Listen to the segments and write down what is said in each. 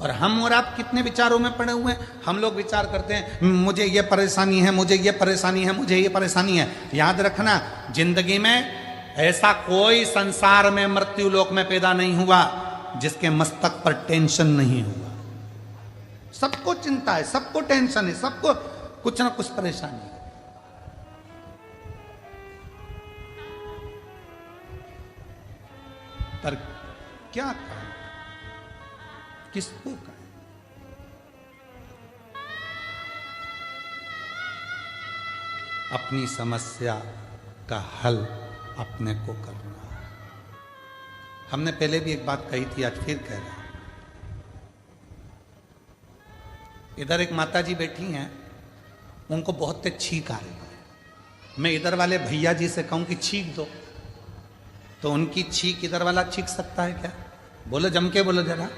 और हम और आप कितने विचारों में पड़े हुए हैं। हम लोग विचार करते हैं मुझे ये परेशानी है, मुझे ये परेशानी है, मुझे ये परेशानी है। याद रखना, जिंदगी में ऐसा कोई संसार में मृत्यु लोक में पैदा नहीं हुआ जिसके मस्तक पर टेंशन नहीं हुआ। सबको चिंता है, सबको टेंशन है, सबको कुछ ना कुछ परेशानी है। पर क्या कहें, किसको कहें? अपनी समस्या का हल अपने को करना है। हमने पहले भी एक बात कही थी, आज फिर कह रहे हैं। इधर एक माता जी बैठी हैं, उनको बहुत तेज छींक आ रही है। मैं इधर वाले भैया जी से कहूं कि छींक दो, तो उनकी छींक इधर वाला छींक सकता है क्या? बोलो, जम के बोलो जरा।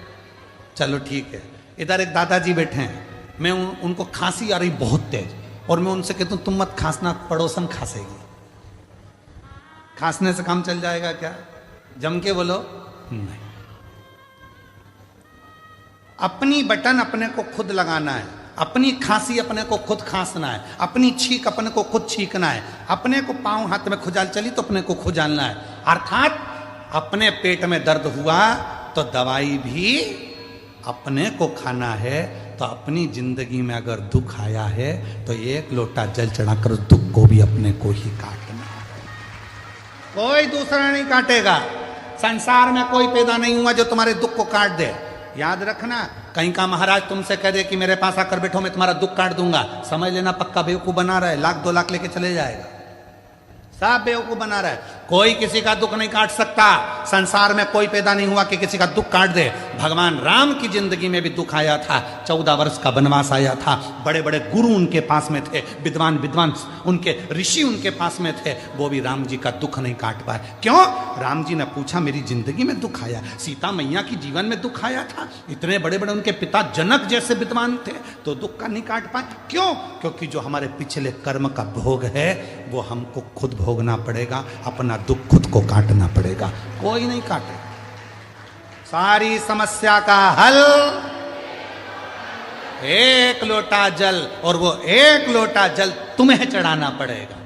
चलो ठीक है। इधर एक दादाजी बैठे हैं, मैं उनको खांसी आ रही बहुत तेज, और मैं उनसे कहता हूं तुम मत खांसना, पड़ोसन खांसेगी। खांसने से काम चल जाएगा क्या? जम के बोलो नहीं। अपनी बटन अपने को खुद लगाना है, अपनी खांसी अपने को खुद खांसना है, अपनी छींक अपने को खुद छींकना है, अपने को पांव हाथ में खुजाल चली तो अपने को खुजालना है। अर्थात अपने पेट में दर्द हुआ तो दवाई भी अपने को खाना है। तो अपनी जिंदगी में अगर दुख आया है तो एक लोटा जल चढ़ाकर उस दुख को भी अपने को ही काटना है, कोई दूसरा नहीं काटेगा। संसार में कोई पैदा नहीं हुआ जो तुम्हारे दुख को काट दे। याद रखना, कहीं का महाराज तुमसे कह दे कि मेरे पास आकर बैठो मैं तुम्हारा दुख काट दूंगा, समझ लेना पक्का बेवकूफ बना रहा है, 1-2 लाख लेके चले जाएगा। सब बेवकूफ बना रहा है। कोई किसी का दुख नहीं काट सकता। संसार में कोई पैदा नहीं हुआ कि किसी का दुख काट दे। भगवान राम की जिंदगी में भी दुख आया था, 14 वर्ष का वनवास आया था, बड़े बड़े गुरु उनके पास में थे, विद्वान विद्वान उनके ऋषि उनके पास में थे, वो भी राम जी का दुख नहीं काट पाए। क्यों? राम जी ने पूछा मेरी जिंदगी में दुख आया, सीता मैया की जीवन में दुख आया था, इतने बड़े बड़े उनके पिता जनक जैसे विद्वान थे, तो दुख का नहीं काट पाए। क्यों? क्योंकि जो हमारे पिछले कर्म का भोग है वो हमको खुद भोगना पड़ेगा, अपना दुख खुद को काटना पड़ेगा, कोई नहीं काटे। सारी समस्या का हल एक लोटा जल, और वो एक लोटा जल तुम्हें चढ़ाना पड़ेगा,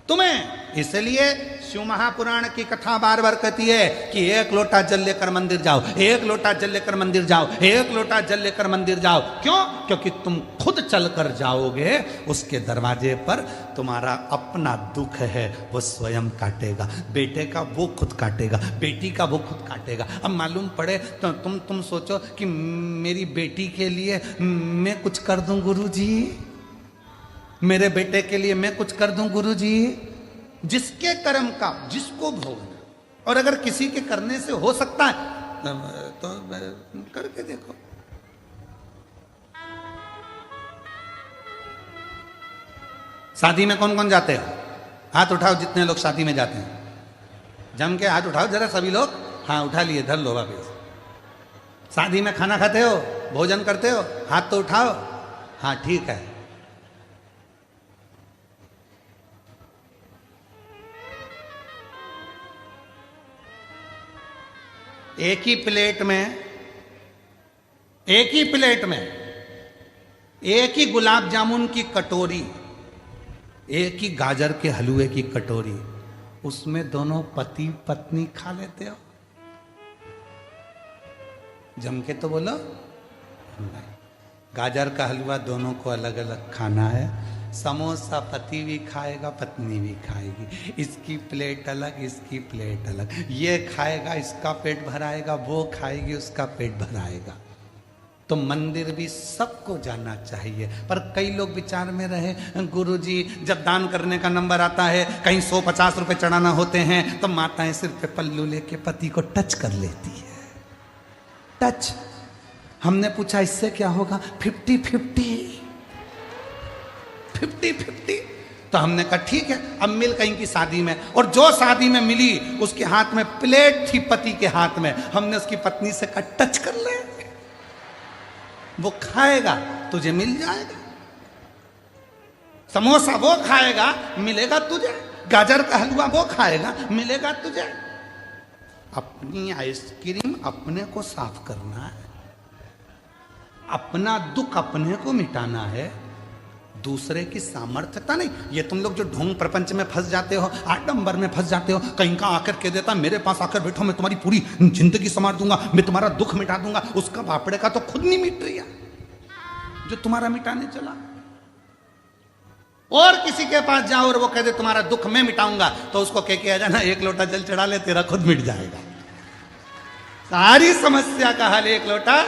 तुम्हें। इसलिए शिव महापुराण की कथा बार बार कहती है कि एक लोटा जल लेकर मंदिर जाओ, एक लोटा जल लेकर मंदिर जाओ, एक लोटा जल लेकर मंदिर जाओ। क्यों? क्योंकि तुम खुद चलकर जाओगे, उसके दरवाजे पर तुम्हारा अपना दुख है वो स्वयं काटेगा। बेटे का वो खुद काटेगा, बेटी का वो खुद काटेगा। अब मालूम पड़े तो तुम सोचो कि मेरी बेटी के लिए मैं कुछ कर दूं गुरुजी, मेरे बेटे के लिए मैं कुछ कर दूं गुरुजी। जिसके कर्म का जिसको भोगना, और अगर किसी के करने से हो सकता है तो करके देखो। शादी में कौन कौन जाते हो? हाथ उठाओ जितने लोग शादी में जाते हैं, जम के हाथ उठाओ जरा सभी लोग। हाँ उठा लिए, धर लो वापिस। शादी में खाना खाते हो, भोजन करते हो, हाथ तो उठाओ। हाँ ठीक है। एक ही प्लेट में एक ही गुलाब जामुन की कटोरी, एक ही गाजर के हलवे की कटोरी, उसमें दोनों पति पत्नी खा लेते हो? जम के तो बोलो नहीं। गाजर का हलवा दोनों को अलग अलग खाना है। समोसा पति भी खाएगा, पत्नी भी खाएगी, इसकी प्लेट अलग, इसकी प्लेट अलग। ये खाएगा, इसका पेट भराएगा, वो खाएगी, उसका पेट भराएगा। तो मंदिर भी सबको जाना चाहिए। पर कई लोग विचार में रहे, गुरुजी जब दान करने का नंबर आता है, कहीं 150 रुपए चढ़ाना होते हैं, तो माताएं सिर पे पल्लू लेके पति को टच कर लेती है। टच। हमने पूछा इससे क्या होगा? 50-50। तो हमने कहा ठीक है, अब मिल कहीं की शादी में, और जो शादी में मिली उसके हाथ में प्लेट थी, पति के हाथ में। हमने उसकी पत्नी से कहा टच कर ले, वो खाएगा तुझे मिल जाएगा। समोसा वो खाएगा मिलेगा तुझे, गाजर का हलवा वो खाएगा मिलेगा तुझे। अपनी आइसक्रीम अपने को साफ करना है। अपना दुख अपने को मिटाना है, दूसरे की सामर्थ्यता नहीं। ये तुम लोग जो ढोंग प्रपंच में फंस जाते हो, आडंबर में फंस जाते हो, कहीं का आकर कह देता मेरे पास आकर बैठो, मैं तुम्हारी पूरी जिंदगी संवार दूंगा, मैं तुम्हारा दुख मिटा दूंगा। उसका बापड़े का तो खुद नहीं मिट रही जो तुम्हारा मिटाने चला। और किसी के पास जाओ और वो कह दे तुम्हारा दुख मैं मिटाऊंगा, तो उसको कह के आ जाना एक लोटा जल चढ़ा ले, तेरा खुद मिट जाएगा। सारी समस्या का हल एक लोटा